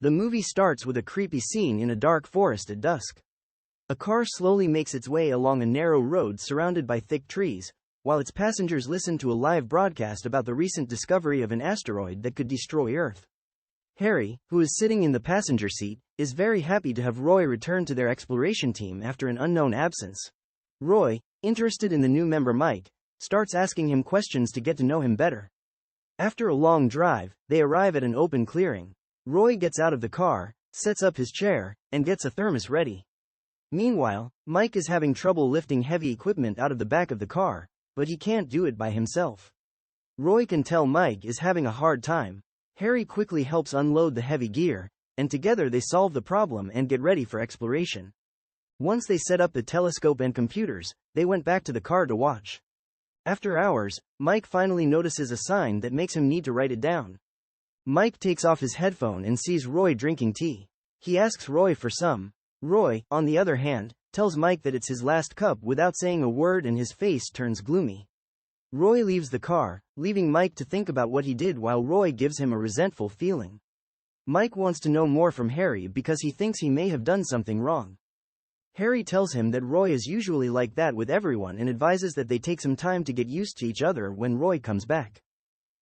The movie starts with a creepy scene in a dark forest at dusk. A car slowly makes its way along a narrow road surrounded by thick trees, while its passengers listen to a live broadcast about the recent discovery of an asteroid that could destroy Earth. Harry, who is sitting in the passenger seat, is very happy to have Roy return to their exploration team after an unknown absence. Roy, interested in the new member Mike, starts asking him questions to get to know him better. After a long drive, they arrive at an open clearing. Roy gets out of the car, sets up his chair, and gets a thermos ready. Meanwhile, Mike is having trouble lifting heavy equipment out of the back of the car, but he can't do it by himself. Roy can tell Mike is having a hard time. Harry quickly helps unload the heavy gear, and together they solve the problem and get ready for exploration. Once they set up the telescope and computers, they went back to the car to watch. After hours, Mike finally notices a sign that makes him need to write it down. Mike takes off his headphone and sees Roy drinking tea. He asks Roy for some. Roy, on the other hand, tells Mike that it's his last cup without saying a word, and his face turns gloomy. Roy leaves the car, leaving Mike to think about what he did while Roy gives him a resentful feeling. Mike wants to know more from Harry because he thinks he may have done something wrong. Harry tells him that Roy is usually like that with everyone and advises that they take some time to get used to each other when Roy comes back.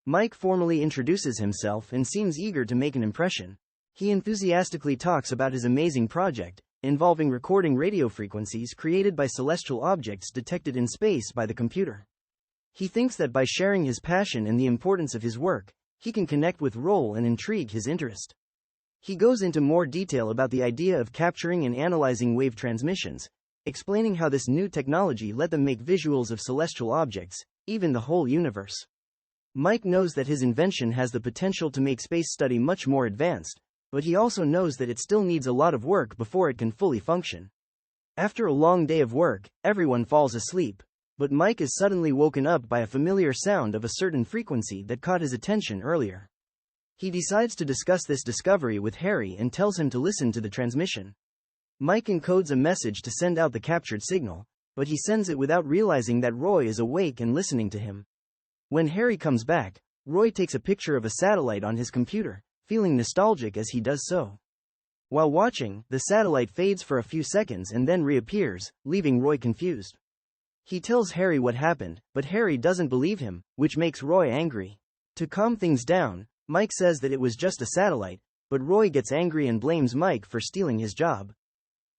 Mike formally introduces himself and seems eager to make an impression. He enthusiastically talks about his amazing project, involving recording radio frequencies created by celestial objects detected in space by the computer. He thinks that by sharing his passion and the importance of his work, he can connect with Roy and intrigue his interest. He goes into more detail about the idea of capturing and analyzing wave transmissions, explaining how this new technology let them make visuals of celestial objects, even the whole universe. Mike knows that his invention has the potential to make space study much more advanced, but he also knows that it still needs a lot of work before it can fully function. After a long day of work, everyone falls asleep, but Mike is suddenly woken up by a familiar sound of a certain frequency that caught his attention earlier. He decides to discuss this discovery with Harry and tells him to listen to the transmission. Mike encodes a message to send out the captured signal, but he sends it without realizing that Roy is awake and listening to him. When Harry comes back, Roy takes a picture of a satellite on his computer, feeling nostalgic as he does so. While watching, the satellite fades for a few seconds and then reappears, leaving Roy confused. He tells Harry what happened, but Harry doesn't believe him, which makes Roy angry. To calm things down, Mike says that it was just a satellite, but Roy gets angry and blames Mike for stealing his job.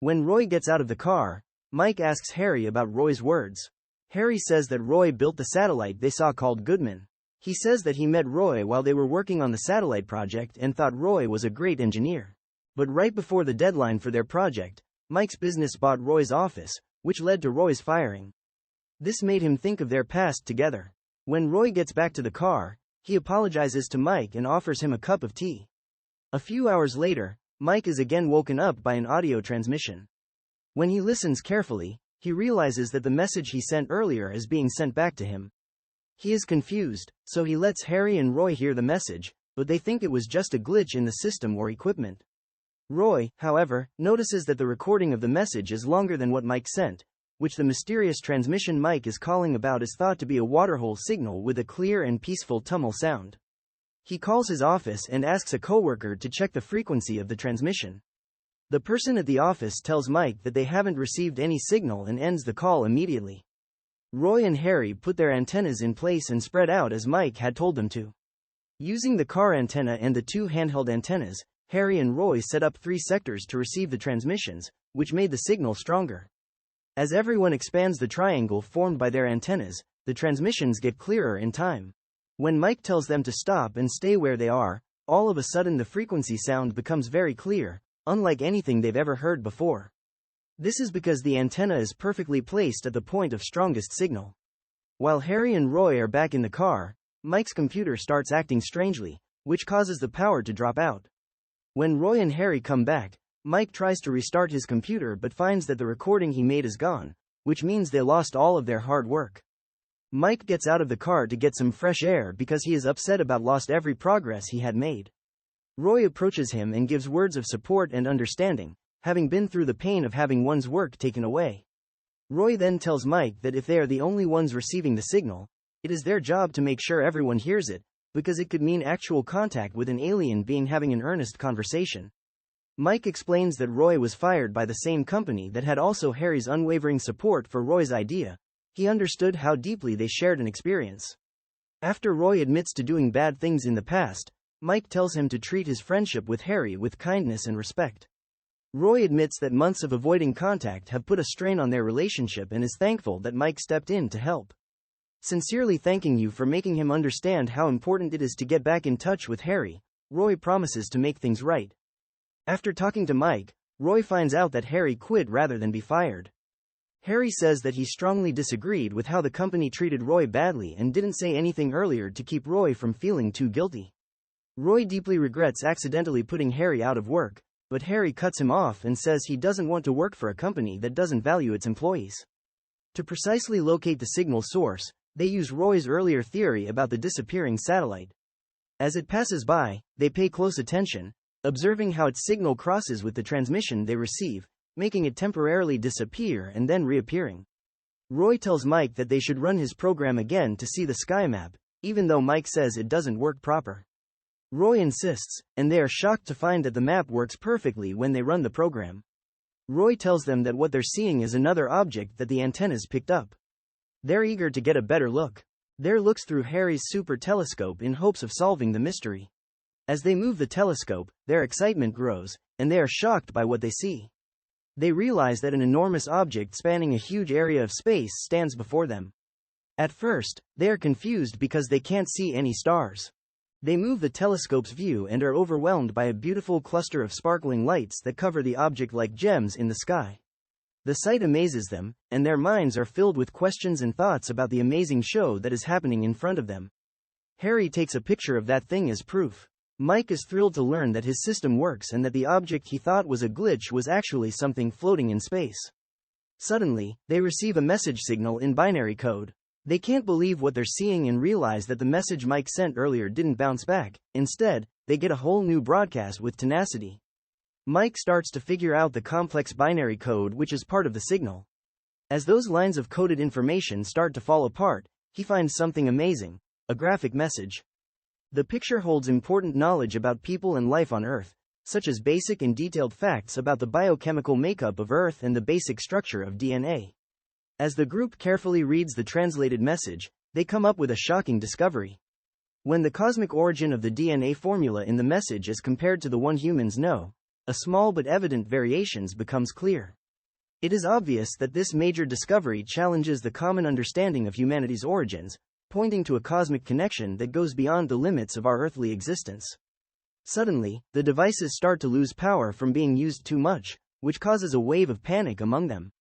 When Roy gets out of the car, Mike asks Harry about Roy's words. Harry says that Roy built the satellite they saw called Goodman. He says that he met Roy while they were working on the satellite project and thought Roy was a great engineer. But right before the deadline for their project, Mike's business bought Roy's office, which led to Roy's firing. This made him think of their past together. When Roy gets back to the car, he apologizes to Mike and offers him a cup of tea. A few hours later, Mike is again woken up by an audio transmission. When he listens carefully, he realizes that the message he sent earlier is being sent back to him. He is confused, so he lets Harry and Roy hear the message, but they think it was just a glitch in the system or equipment. Roy, however, notices that the recording of the message is longer than what Mike sent, which the mysterious transmission Mike is calling about is thought to be a waterhole signal with a clear and peaceful tumble sound. He calls his office and asks a coworker to check the frequency of the transmission. The person at the office tells Mike that they haven't received any signal and ends the call immediately. Roy and Harry put their antennas in place and spread out as Mike had told them to. Using the car antenna and the two handheld antennas, Harry and Roy set up 3 sectors to receive the transmissions, which made the signal stronger. As everyone expands the triangle formed by their antennas, the transmissions get clearer in time. When Mike tells them to stop and stay where they are, all of a sudden the frequency sound becomes very clear, unlike anything they've ever heard before. This is because the antenna is perfectly placed at the point of strongest signal. While Harry and Roy are back in the car, Mike's computer starts acting strangely, which causes the power to drop out. When Roy and Harry come back, Mike tries to restart his computer but finds that the recording he made is gone, which means they lost all of their hard work. Mike gets out of the car to get some fresh air because he is upset about lost every progress he had made. Roy approaches him and gives words of support and understanding, having been through the pain of having one's work taken away. Roy then tells Mike that if they are the only ones receiving the signal, it is their job to make sure everyone hears it, because it could mean actual contact with an alien being having an earnest conversation. Mike explains that Roy was fired by the same company that had also Harry's unwavering support for Roy's idea. He understood how deeply they shared an experience. After Roy admits to doing bad things in the past, Mike tells him to treat his friendship with Harry with kindness and respect. Roy admits that months of avoiding contact have put a strain on their relationship and is thankful that Mike stepped in to help. Sincerely thanking you for making him understand how important it is to get back in touch with Harry, Roy promises to make things right. After talking to Mike, Roy finds out that Harry quit rather than be fired. Harry says that he strongly disagreed with how the company treated Roy badly and didn't say anything earlier to keep Roy from feeling too guilty. Roy deeply regrets accidentally putting Harry out of work, but Harry cuts him off and says he doesn't want to work for a company that doesn't value its employees. To precisely locate the signal source, they use Roy's earlier theory about the disappearing satellite. As it passes by, they pay close attention, observing how its signal crosses with the transmission they receive, making it temporarily disappear and then reappearing. Roy tells Mike that they should run his program again to see the sky map, even though Mike says it doesn't work proper. Roy insists, and they are shocked to find that the map works perfectly when they run the program. Roy tells them that what they're seeing is another object that the antennas picked up. They're eager to get a better look. Their looks through Harry's super telescope in hopes of solving the mystery. As they move the telescope, their excitement grows, and they are shocked by what they see. They realize that an enormous object spanning a huge area of space stands before them. At first, they are confused because they can't see any stars. They move the telescope's view and are overwhelmed by a beautiful cluster of sparkling lights that cover the object like gems in the sky. The sight amazes them, and their minds are filled with questions and thoughts about the amazing show that is happening in front of them. Harry takes a picture of that thing as proof. Mike is thrilled to learn that his system works and that the object he thought was a glitch was actually something floating in space. Suddenly, they receive a message signal in binary code. They can't believe what they're seeing and realize that the message Mike sent earlier didn't bounce back. Instead, they get a whole new broadcast with tenacity. Mike starts to figure out the complex binary code which is part of the signal. As those lines of coded information start to fall apart, he finds something amazing: a graphic message. The picture holds important knowledge about people and life on Earth, such as basic and detailed facts about the biochemical makeup of Earth and the basic structure of DNA. As the group carefully reads the translated message, they come up with a shocking discovery. When the cosmic origin of the DNA formula in the message is compared to the one humans know, a small but evident variations becomes clear. It is obvious that this major discovery challenges the common understanding of humanity's origins, pointing to a cosmic connection that goes beyond the limits of our earthly existence. Suddenly, the devices start to lose power from being used too much, which causes a wave of panic among them.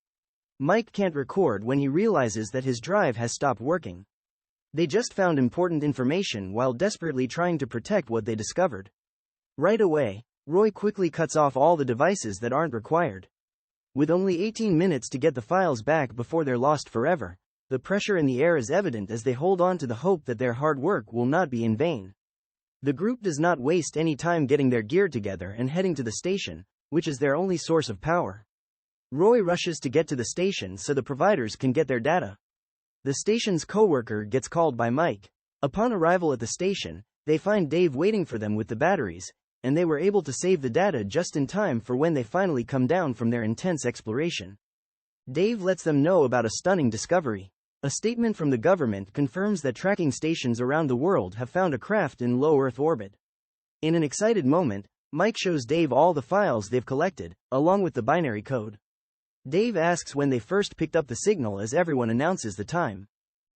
Mike can't record when he realizes that his drive has stopped working. They just found important information while desperately trying to protect what they discovered. Right away, Roy quickly cuts off all the devices that aren't required. With only 18 minutes to get the files back before they're lost forever, the pressure in the air is evident as they hold on to the hope that their hard work will not be in vain. The group does not waste any time getting their gear together and heading to the station, which is their only source of power. Roy rushes to get to the station so the providers can get their data. The station's coworker gets called by Mike. Upon arrival at the station, they find Dave waiting for them with the batteries, and they were able to save the data just in time for when they finally come down from their intense exploration. Dave lets them know about a stunning discovery. A statement from the government confirms that tracking stations around the world have found a craft in low Earth orbit. In an excited moment, Mike shows Dave all the files they've collected, along with the binary code. Dave asks when they first picked up the signal as everyone announces the time.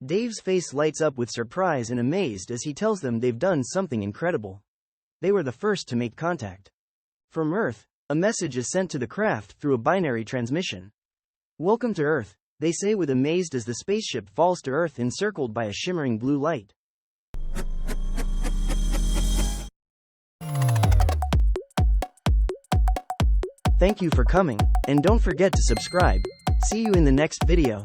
Dave's face lights up with surprise and amazed as he tells them they've done something incredible. They were the first to make contact. From Earth, a message is sent to the craft through a binary transmission. "Welcome to Earth," they say with amazed as the spaceship falls to Earth encircled by a shimmering blue light. Thank you for coming, and don't forget to subscribe. See you in the next video.